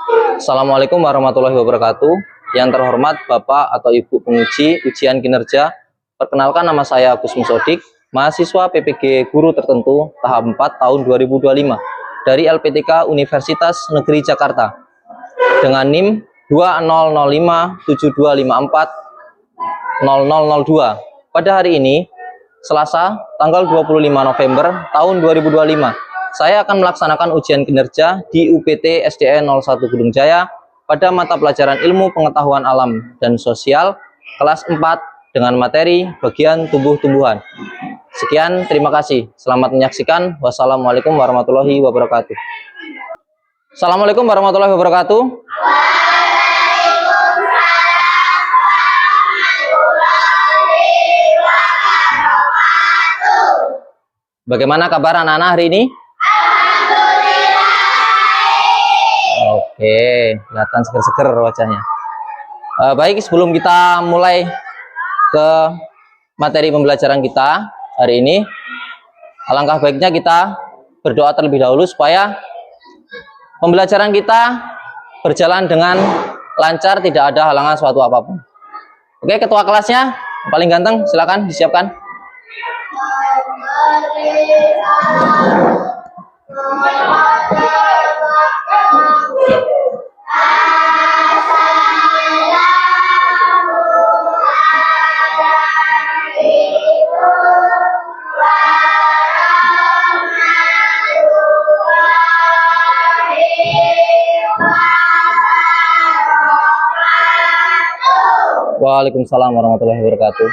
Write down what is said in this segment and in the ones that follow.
Assalamualaikum warahmatullahi wabarakatuh. Yang terhormat Bapak atau Ibu penguji ujian kinerja, perkenalkan nama saya Agus Musodik, mahasiswa PPG Guru Tertentu tahap 4 tahun 2025 dari LPTK Universitas Negeri Jakarta dengan NIM 200572540002. Pada hari ini, Selasa, tanggal 25 November tahun 2025, saya akan melaksanakan ujian kinerja di UPT SDN 01 Gunung Jaya pada mata pelajaran Ilmu Pengetahuan Alam dan Sosial kelas 4 dengan materi bagian tumbuh-tumbuhan. Sekian, terima kasih. Selamat menyaksikan. Wassalamualaikum warahmatullahi wabarakatuh. Assalamualaikum warahmatullahi wabarakatuh. Bagaimana kabar anak-anak hari ini? Oke, kelihatan seger-seger wajahnya. Baik, sebelum kita mulai ke materi pembelajaran kita hari ini, alangkah baiknya kita berdoa terlebih dahulu supaya pembelajaran kita berjalan dengan lancar, tidak ada halangan suatu apapun. Oke, ketua kelasnya paling ganteng, silakan disiapkan. Waalaikumsalam warahmatullahi wabarakatuh.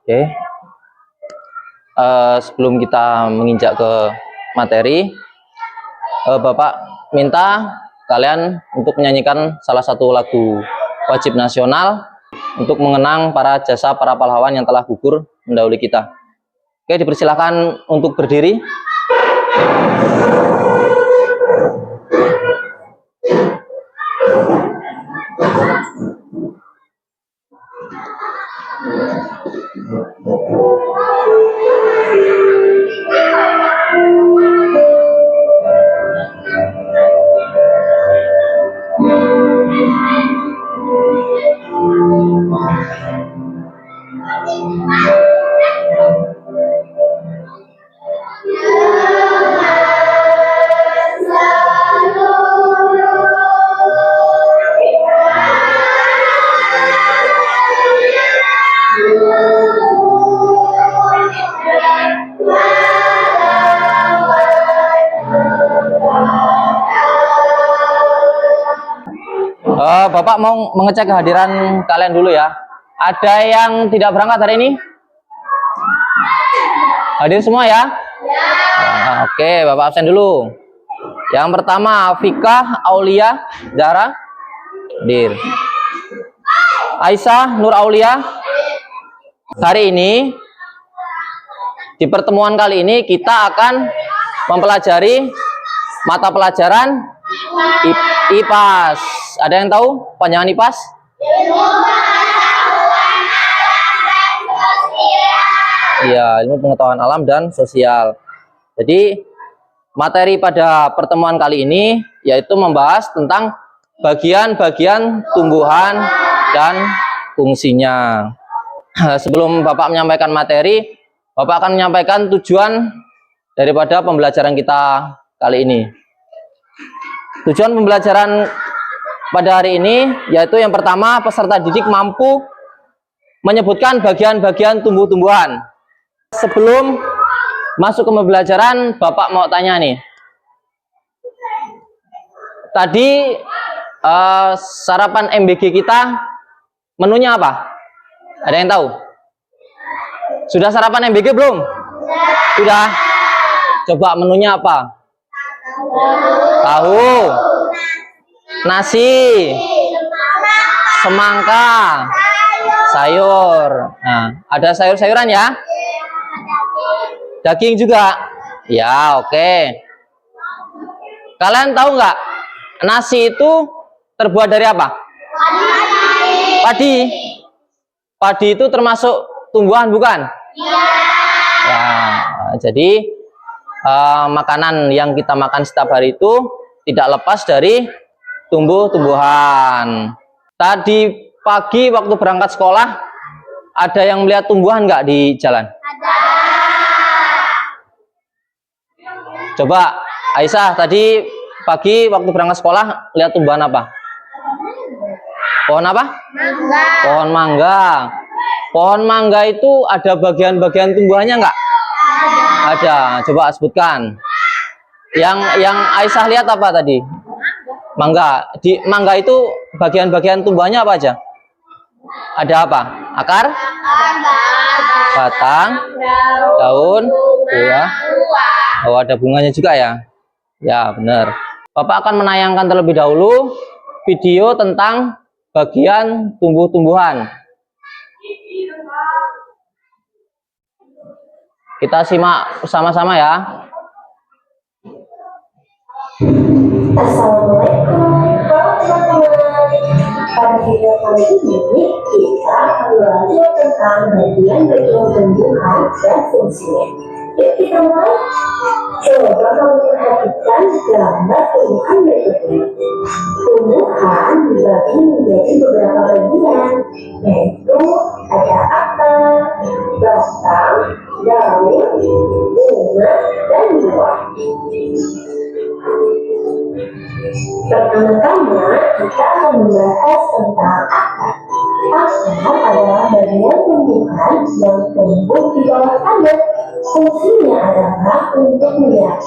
Oke, sebelum kita menginjak ke materi, Bapak minta kalian untuk menyanyikan salah satu lagu wajib nasional untuk mengenang para jasa para pahlawan yang telah gugur mendahului kita. Oke, dipersilakan untuk berdiri. Bapak mau mengecek kehadiran kalian dulu ya. Ada yang tidak berangkat hari ini? Hadir semua ya? Oke, Bapak absen dulu. Yang pertama, Fikah Aulia Zara. Hadir. Aisyah Nur Aulia. Hari ini, di pertemuan kali ini kita akan mempelajari mata pelajaran IPAS. Ada yang tahu panjangan IPAS? Iya, ilmu pengetahuan alam dan sosial. Jadi materi pada pertemuan kali ini yaitu membahas tentang bagian-bagian tumbuhan dan fungsinya. Sebelum Bapak menyampaikan materi, Bapak akan menyampaikan tujuan daripada pembelajaran kita kali ini. Tujuan pembelajaran pada hari ini yaitu yang pertama, peserta didik mampu menyebutkan bagian-bagian tumbuh-tumbuhan. Sebelum masuk ke pembelajaran, Bapak mau tanya nih. Tadi sarapan MBG kita menunya apa? Ada yang tahu? Sudah sarapan MBG belum? Sudah. Coba menunya apa? Tahu, nasi, semangka, sayur. Nah, ada sayur-sayuran ya? Daging juga? Ya, oke. Kalian tahu nggak? Nasi itu terbuat dari apa? Padi. Padi itu termasuk tumbuhan bukan? Ya, jadi makanan yang kita makan setiap hari itu tidak lepas dari tumbuh-tumbuhan. Tadi pagi waktu berangkat sekolah, ada yang melihat tumbuhan nggak di jalan? Ada. Coba Aisyah, tadi pagi waktu berangkat sekolah lihat tumbuhan apa? Pohon apa? Mangga. Pohon mangga. Pohon mangga itu ada bagian-bagian tumbuhannya nggak? Ada. Coba sebutkan. Yang Aisyah lihat apa tadi? Mangga. Di mangga itu bagian-bagian tumbuhannya apa aja? Ada apa? Akar? Batang? Daun? Buah? Oh, ada bunganya juga ya? Ya, benar. Bapak akan menayangkan terlebih dahulu video tentang bagian tumbuh-tumbuhan. Kita simak bersama-sama ya. Assalamualaikum warahmatullahi wabarakatuh. Pada video kali ini kita akan belajar tentang bagian-bagian tumbuhan dan fungsinya. Yuk kita mulai. Coba kamu perhatikan gambar tumbuhan berikutnya. Tumbuhan dibagi menjadi beberapa bagian, yaitu ada akar, batang, daun, bunga, dan buah. Pertama-tama kita akan membahas tentang akar. Akar adalah bagian tumbuhan yang tumbuh di bawah tanah. Fungsinya adalah untuk menyerap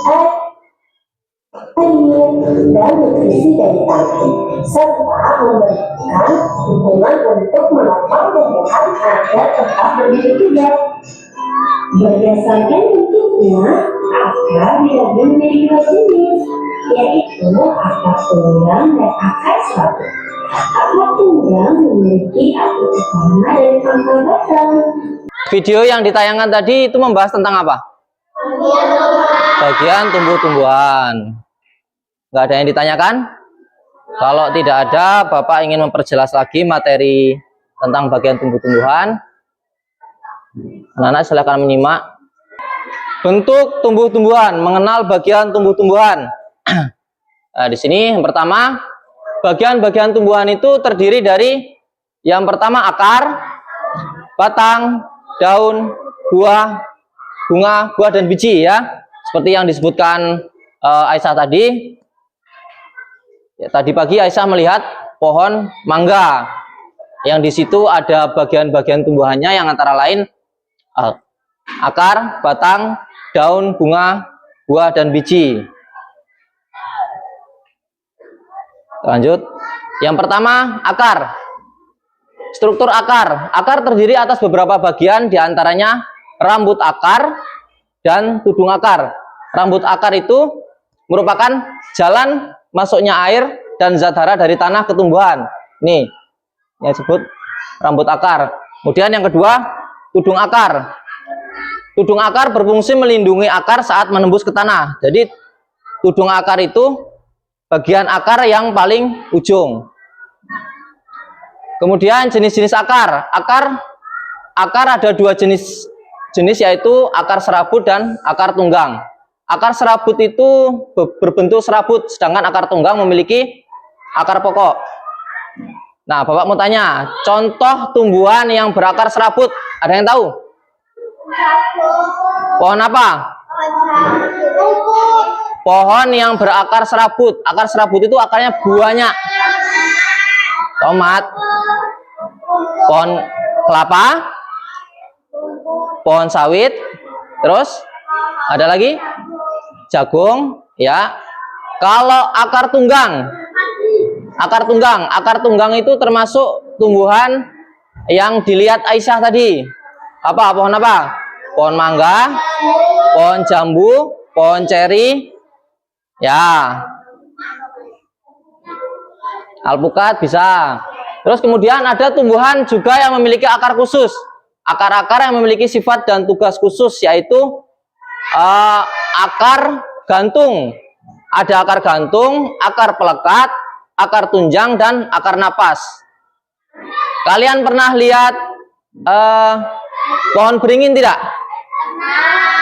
air dan nutrisi dari tanah, serta memberikan dukungan untuk menopang tumbuhan agar tetap berdiri tegak. Berdasarkan bentuknya, akar dibagi menjadi dua jenis, yaitu akar tunggang dan akar serabut. Akar tunggang memiliki akar utama dan pangkal batang. Video yang ditayangkan tadi itu membahas tentang apa? Bagian tumbuh-tumbuhan. Nggak ada yang ditanyakan? Kalau tidak ada, Bapak ingin memperjelas lagi materi tentang bagian tumbuh-tumbuhan. Anak-anak silakan menyimak. Bentuk tumbuh-tumbuhan, mengenal bagian tumbuh-tumbuhan. Nah, di sini yang pertama, bagian-bagian tumbuhan itu terdiri dari yang pertama akar, batang, daun, buah, bunga, buah dan biji ya. Seperti yang disebutkan Aisyah tadi. Ya, tadi pagi Aisyah melihat pohon mangga. Yang di situ ada bagian-bagian tumbuhannya yang antara lain akar, batang, daun, bunga, buah dan biji. Lanjut. Yang pertama, akar. Struktur akar. Akar terdiri atas beberapa bagian, diantaranya rambut akar dan tudung akar. Rambut akar itu merupakan jalan masuknya air dan zat hara dari tanah ke tumbuhan. Nih, yang disebut rambut akar. Kemudian yang kedua, tudung akar. Tudung akar berfungsi melindungi akar saat menembus ke tanah. Jadi, tudung akar itu bagian akar yang paling ujung. Kemudian jenis-jenis akar. Akar ada dua jenis yaitu akar serabut dan akar tunggang. Akar serabut itu berbentuk serabut, sedangkan akar tunggang memiliki akar pokok. Nah, Bapak mau tanya, contoh tumbuhan yang berakar serabut, ada yang tahu? Pohon apa? pohon yang berakar serabut. Akar serabut itu akarnya banyak. Tomat, pohon kelapa, pohon sawit, terus ada lagi jagung, ya. Kalau akar tunggang itu termasuk tumbuhan yang dilihat Aisyah tadi. Apa? Pohon apa? Pohon mangga, pohon jambu, pohon ceri, ya. Alpukat bisa. Terus kemudian ada tumbuhan juga yang memiliki akar khusus. Akar-akar yang memiliki sifat dan tugas khusus, yaitu akar gantung. Ada akar gantung, akar pelekat, akar tunjang, dan akar napas. Kalian pernah lihat pohon beringin tidak?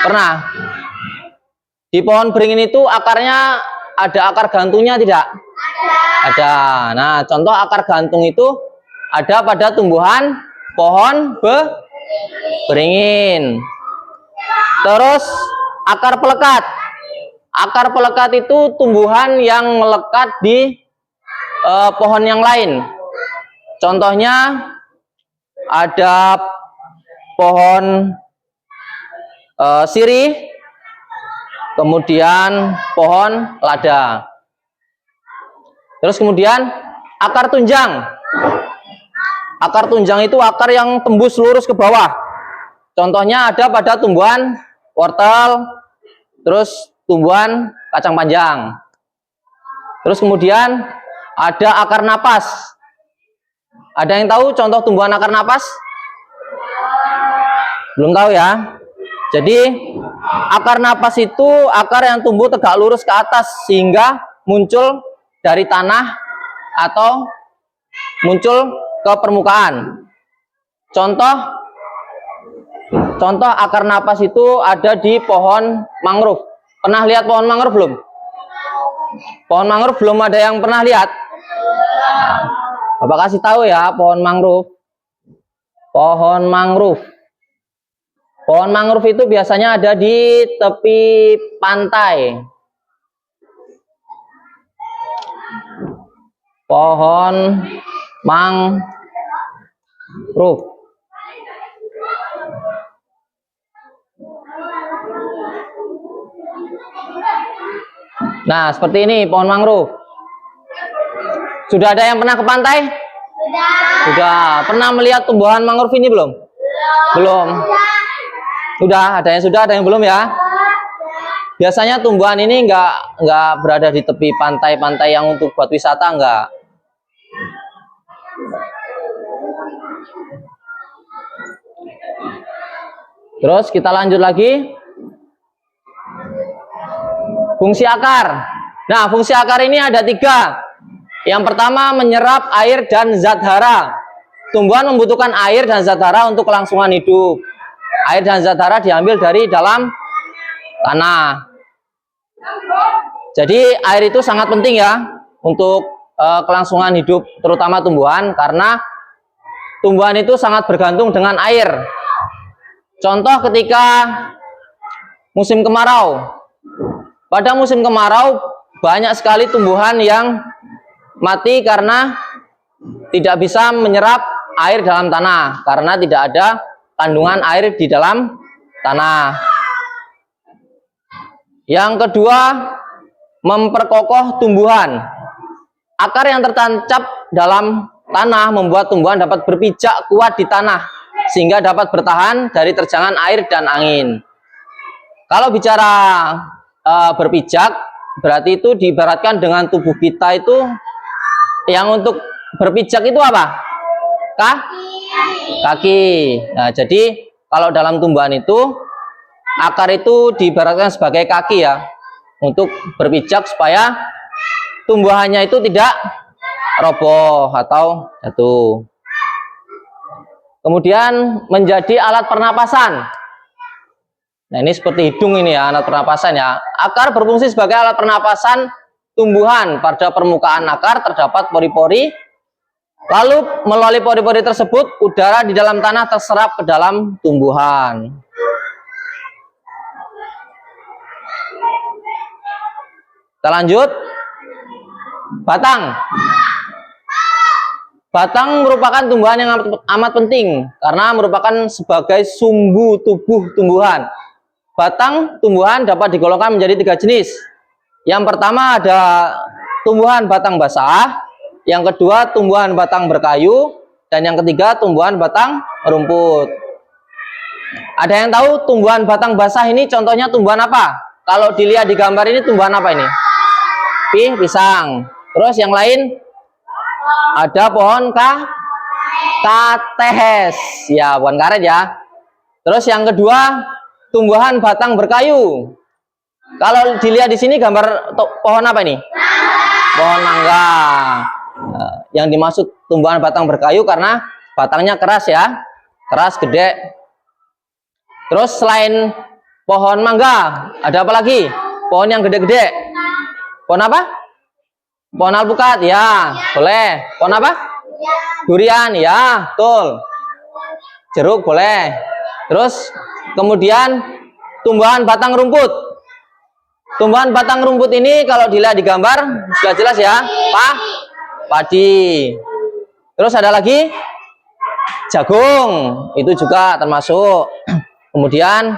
Pernah. Di pohon beringin itu akarnya ada akar gantungnya tidak? Ada. Nah, contoh akar gantung itu ada pada tumbuhan pohon beringin. Terus akar pelekat. Akar pelekat itu tumbuhan yang melekat di pohon yang lain. Contohnya ada pohon sirih, kemudian pohon lada. Terus kemudian akar tunjang. Akar tunjang itu akar yang tembus lurus ke bawah. Contohnya ada pada tumbuhan wortel, terus tumbuhan kacang panjang. Terus kemudian ada akar napas. Ada yang tahu contoh tumbuhan akar napas? Belum tahu ya. Jadi akar napas itu akar yang tumbuh tegak lurus ke atas sehingga muncul dari tanah atau muncul ke permukaan. Contoh akar napas itu ada di pohon mangrove. Pernah lihat pohon mangrove belum? Pohon mangrove belum ada yang pernah lihat? Bapak kasih tahu ya, pohon mangrove. Pohon mangrove. Pohon mangrove itu biasanya ada di tepi pantai. Pohon mangrove. Nah, seperti ini pohon mangrove. Sudah ada yang pernah ke pantai? Sudah. Pernah melihat tumbuhan mangrove ini belum? Belum. Sudah, ada yang sudah, ada yang belum ya? Biasanya tumbuhan ini nggak berada di tepi pantai-pantai yang untuk buat wisata, nggak. Terus kita lanjut lagi. Fungsi akar. Nah, fungsi akar ini ada 3. Yang pertama, menyerap air dan zat hara. Tumbuhan membutuhkan air dan zat hara untuk kelangsungan hidup. Air dan zat hara diambil dari dalam tanah. Jadi air itu sangat penting ya untuk kelangsungan hidup, terutama tumbuhan, karena tumbuhan itu sangat bergantung dengan air. Contoh ketika musim kemarau. Pada musim kemarau banyak sekali tumbuhan yang mati karena tidak bisa menyerap air dalam tanah, karena tidak ada kandungan air di dalam tanah. Yang kedua, memperkokoh tumbuhan. Akar yang tertancap dalam tanah membuat tumbuhan dapat berpijak kuat di tanah, sehingga dapat bertahan dari terjangan air dan angin. Kalau bicara berpijak, berarti itu diibaratkan dengan tubuh kita itu yang untuk berpijak itu apa? Kaki. Nah, jadi kalau dalam tumbuhan itu akar itu diibaratkan sebagai kaki ya, untuk berpijak supaya tumbuhannya itu tidak roboh atau jatuh. Kemudian menjadi alat pernapasan. Nah, ini seperti hidung ini ya, alat pernapasan ya. Akar berfungsi sebagai alat pernapasan tumbuhan. Pada permukaan akar terdapat pori-pori. Lalu melalui pori-pori tersebut, udara di dalam tanah terserap ke dalam tumbuhan. Kita lanjut. Batang. Batang merupakan tumbuhan yang amat penting karena merupakan sebagai sumbu tubuh tumbuhan. Batang tumbuhan dapat digolongkan menjadi 3 jenis. Yang pertama ada tumbuhan batang basah, yang kedua tumbuhan batang berkayu, dan yang ketiga tumbuhan batang rumput. Ada yang tahu tumbuhan batang basah ini contohnya tumbuhan apa? Kalau dilihat di gambar ini tumbuhan apa ini? Pisang. Terus yang lain ada pohon kates, ya pohon karet ya. Terus yang kedua tumbuhan batang berkayu. Kalau dilihat di sini gambar pohon apa ini? Pohon mangga. Yang dimaksud tumbuhan batang berkayu karena batangnya keras ya, keras gede. Terus selain pohon mangga ada apa lagi? Pohon yang gede-gede. Pohon apa? Pohon alpukat ya, boleh. Pohon apa? Durian ya, betul. Jeruk boleh. Terus kemudian tumbuhan batang rumput. Tumbuhan batang rumput ini kalau dilihat di gambar sudah jelas ya, padi. Terus ada lagi jagung, itu juga termasuk. Kemudian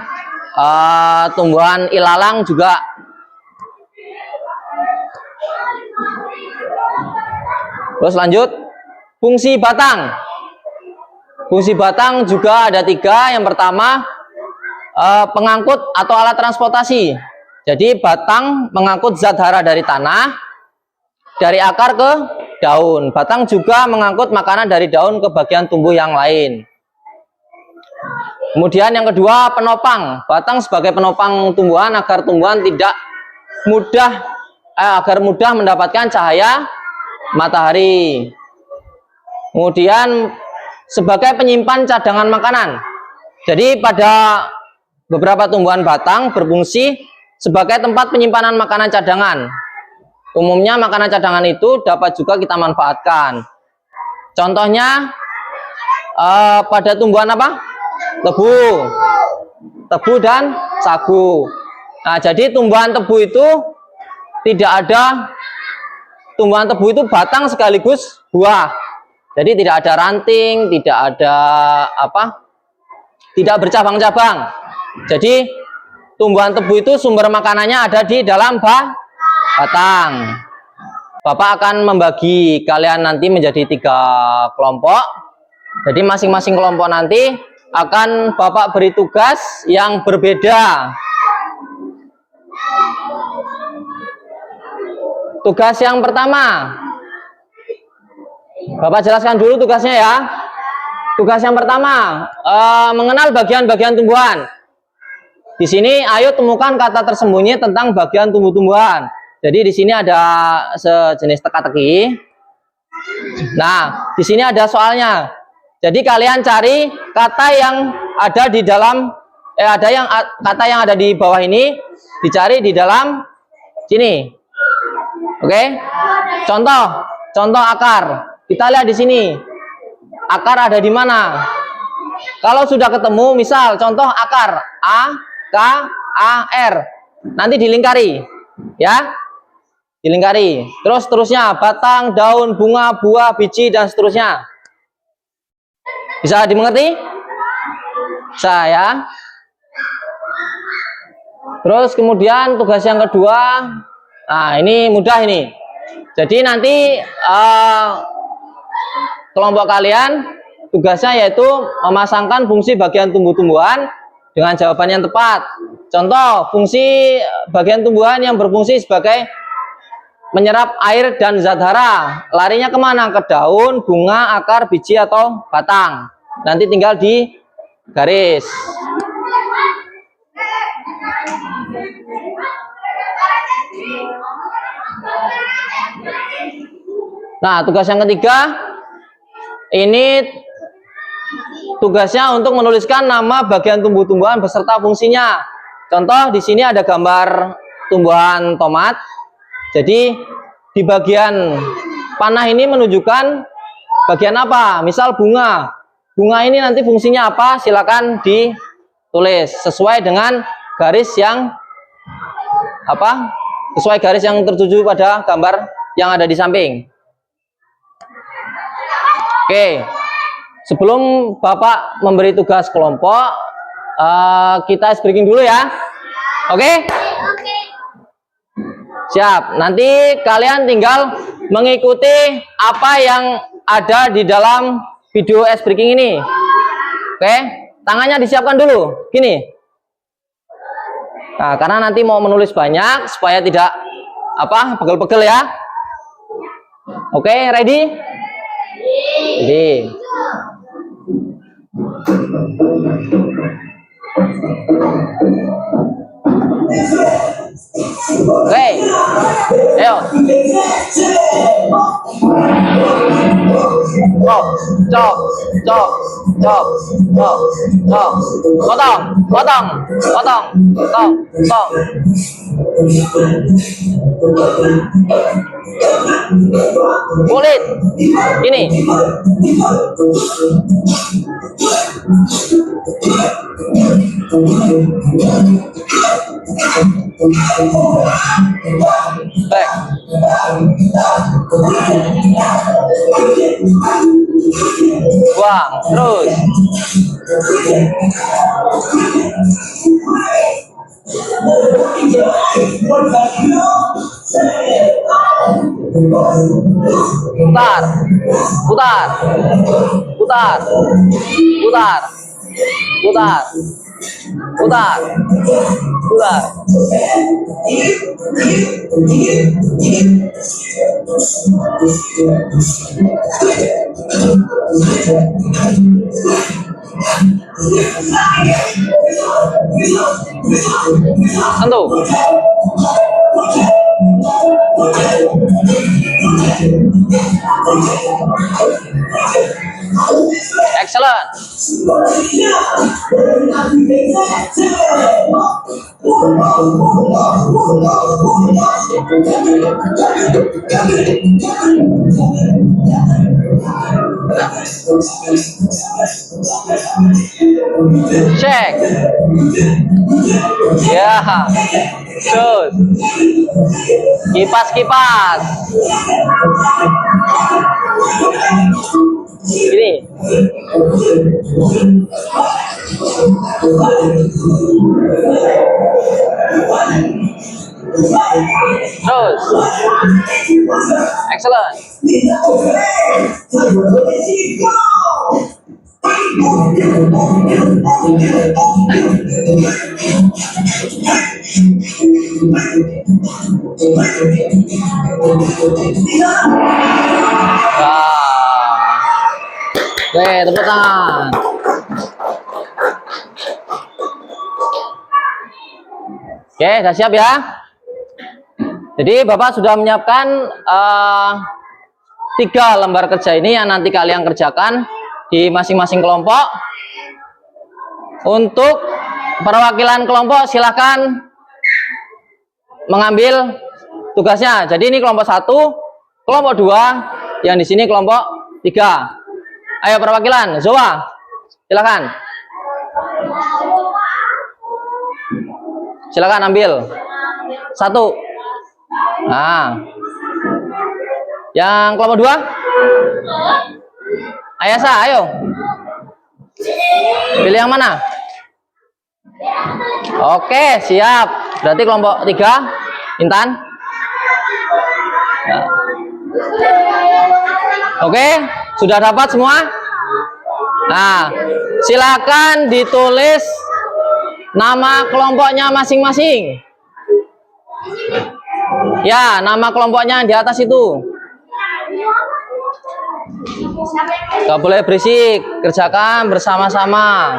tumbuhan ilalang juga. Terus lanjut, fungsi batang. Fungsi batang juga ada 3. Yang pertama pengangkut atau alat transportasi. Jadi batang mengangkut zat hara dari tanah, dari akar ke daun. Batang juga mengangkut makanan dari daun ke bagian tumbuh yang lain. Kemudian yang kedua penopang. Batang sebagai penopang tumbuhan agar tumbuhan tidak mudah mendapatkan cahaya matahari. Kemudian sebagai penyimpan cadangan makanan. Jadi pada beberapa tumbuhan batang berfungsi sebagai tempat penyimpanan makanan cadangan. Umumnya makanan cadangan itu dapat juga kita manfaatkan. Contohnya pada tumbuhan apa? Tebu dan sagu. Nah, jadi tumbuhan tebu itu tidak ada. Tumbuhan tebu itu batang sekaligus buah. Jadi tidak ada ranting, tidak ada tidak bercabang-cabang. Jadi tumbuhan tebu itu sumber makanannya ada di dalam batang. Bapak akan membagi kalian nanti menjadi 3 kelompok. Jadi masing-masing kelompok nanti akan Bapak beri tugas yang berbeda. Tugas yang pertama, Bapak jelaskan dulu tugasnya ya. Tugas yang pertama, mengenal bagian-bagian tumbuhan. Di sini ayo temukan kata tersembunyi tentang bagian tumbuh-tumbuhan. Jadi di sini ada sejenis teka-teki. Nah, di sini ada soalnya. Jadi kalian cari kata yang ada di dalam kata yang ada di bawah ini dicari di dalam sini. Oke? Contoh akar. Kita lihat di sini. Akar ada di mana? Kalau sudah ketemu, misal contoh akar A, K, A, R. Nanti dilingkari. Ya? Dilingkari. Terus seterusnya batang, daun, bunga, buah, biji dan seterusnya. Bisa dimengerti? Bisa ya? Terus kemudian tugas yang kedua. Nah, ini mudah ini. Jadi nanti kelompok kalian tugasnya yaitu memasangkan fungsi bagian tumbuh-tumbuhan dengan jawaban yang tepat. Contoh, fungsi bagian tumbuhan yang berfungsi sebagai menyerap air dan zat hara. Larinya kemana? Ke daun, bunga, akar, biji, atau batang. Nanti tinggal di garis. Nah, tugas yang ketiga ini tugasnya untuk menuliskan nama bagian tumbuh-tumbuhan beserta fungsinya. Contoh di sini ada gambar tumbuhan tomat. Jadi di bagian panah ini menunjukkan bagian apa? Misal bunga. Bunga ini nanti fungsinya apa? Silakan ditulis sesuai dengan garis yang sesuai garis yang tertuju pada gambar yang ada di samping. Oke, sebelum Bapak memberi tugas kelompok, kita ice breaking dulu ya. Oke? Siap. Nanti kalian tinggal mengikuti apa yang ada di dalam video ice breaking ini. Oke? Tangannya disiapkan dulu. Gini. Nah, karena nanti mau menulis banyak supaya tidak pegel-pegel ya. Oke, ready? Ready. Oke, ayo. Potong. Kulit, ini. Baik. Buang, terus. Putar. Sentuh. Excellent. Check. Ya. Terus. Kipas. Ini. Terus. Excellent. Oke, tepuk tangan. Oke, sudah siap ya? Jadi Bapak sudah menyiapkan 3 lembar kerja ini yang nanti kalian kerjakan di masing-masing kelompok. Untuk perwakilan kelompok silakan mengambil tugasnya. Jadi ini kelompok 1, kelompok 2, yang di sini kelompok 3. Ayo perwakilan, Zoa, silakan. Silakan ambil 1. Nah, yang kelompok 2, Ayasa, ayo. Pilih yang mana? Oke, siap. Berarti kelompok 3, Intan. Nah. Oke, sudah dapat semua? Nah, silakan ditulis nama kelompoknya masing-masing. Ya, nama kelompoknya di atas itu. Gak boleh berisik, kerjakan bersama-sama.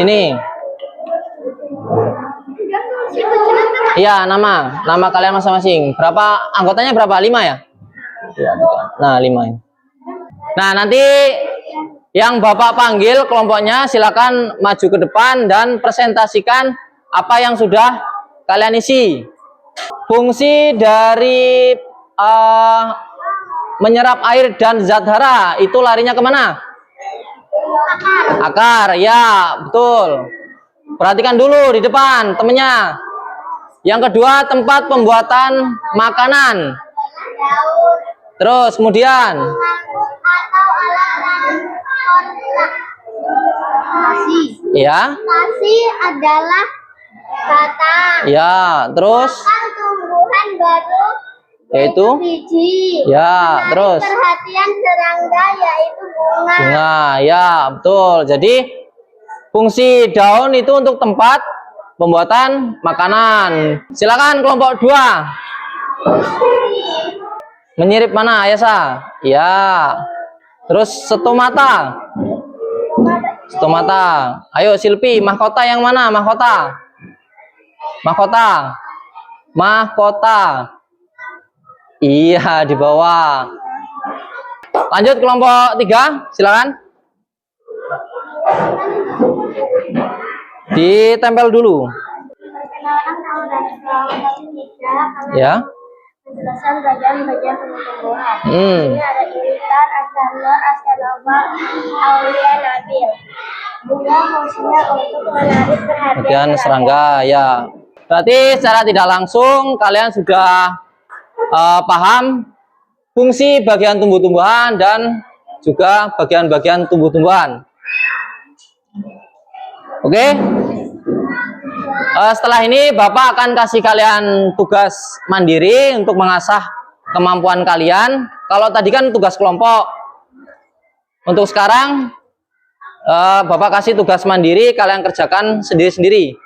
Sini. Iya, nama kalian masing-masing. Berapa anggotanya, berapa? 5 ya? Nah, 5. Nah, nanti yang Bapak panggil kelompoknya silakan maju ke depan dan presentasikan apa yang sudah kalian isi. Fungsi dari menyerap air dan zat hara itu larinya kemana? Akar, ya betul. Perhatikan dulu di depan temennya. Yang kedua, tempat pembuatan makanan. Terus kemudian ya. Nasi adalah batang. Ya, terus Tumbuhan baru yaitu biji. ya, terus Perhatian serangga yaitu bunga. bunga. Ya, betul. Jadi fungsi daun itu untuk tempat pembuatan makanan. Silakan kelompok 2. Menyirip mana, Ayasa? Ya. Terus stomata. Stomata. Ayo Silpi, mahkota yang mana? Mahkota. Mahkota. Mahkota. Iya, di bawah. Lanjut kelompok 3, silakan. Ditempel dulu. Perkenalan nama dan kelompok 3. Ya. Penjelasan bagian-bagian tumbuh-tumbuhan. Hmm. Ini ada iritan, astanor, astanova, aulia, nabil. Bunga fungsinya untuk menarik perhatian Kemudian serangga, ya. Berarti secara tidak langsung kalian sudah paham fungsi bagian tumbuh-tumbuhan dan juga bagian-bagian tumbuh-tumbuhan. Oke. Setelah ini Bapak akan kasih kalian tugas mandiri untuk mengasah kemampuan kalian. Kalau tadi kan tugas kelompok. Untuk sekarang Bapak kasih tugas mandiri, kalian kerjakan sendiri-sendiri.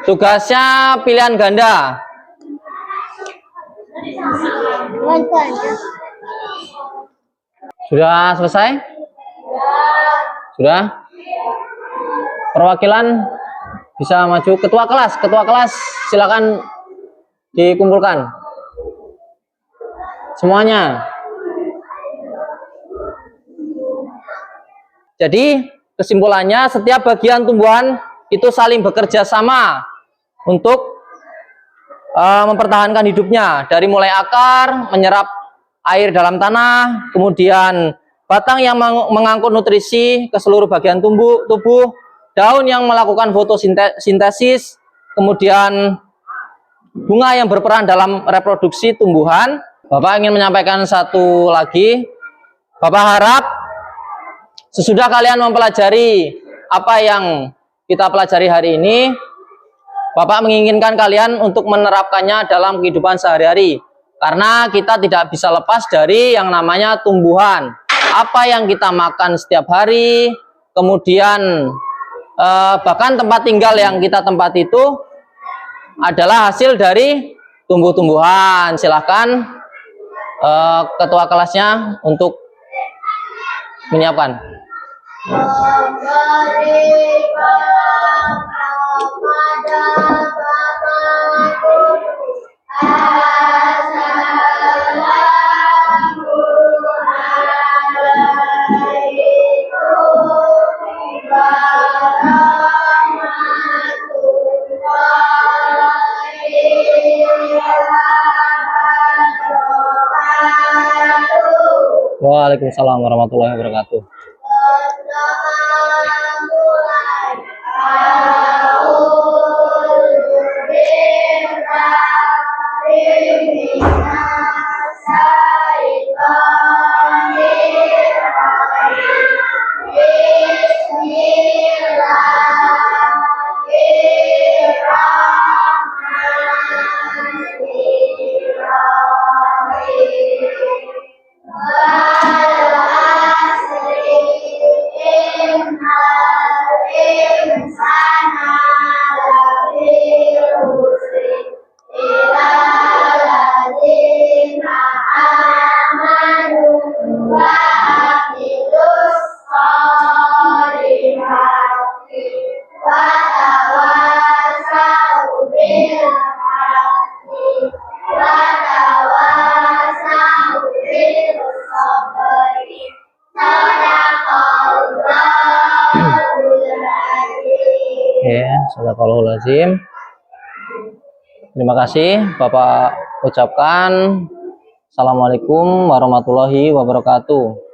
Tugasnya pilihan ganda. Sudah selesai? Sudah? Perwakilan bisa maju. Ketua kelas silakan dikumpulkan semuanya. Jadi kesimpulannya, setiap bagian tumbuhan itu saling bekerja sama untuk mempertahankan hidupnya, dari mulai akar menyerap air dalam tanah, kemudian batang yang mengangkut nutrisi ke seluruh bagian tubuh, daun yang melakukan fotosintesis, kemudian bunga yang berperan dalam reproduksi tumbuhan. Bapak ingin menyampaikan satu lagi. Bapak harap sesudah kalian mempelajari apa yang kita pelajari hari ini, Bapak menginginkan kalian untuk menerapkannya dalam kehidupan sehari-hari. Karena kita tidak bisa lepas dari yang namanya tumbuhan. Apa yang kita makan setiap hari, kemudian bahkan tempat tinggal yang kita tempati itu adalah hasil dari tumbuh-tumbuhan. Silahkan ketua kelasnya untuk menyiapkan. Waalaikumsalam warahmatullahi wabarakatuh. Sadaqallahul azim. Terima kasih Bapak ucapkan. Assalamualaikum warahmatullahi wabarakatuh.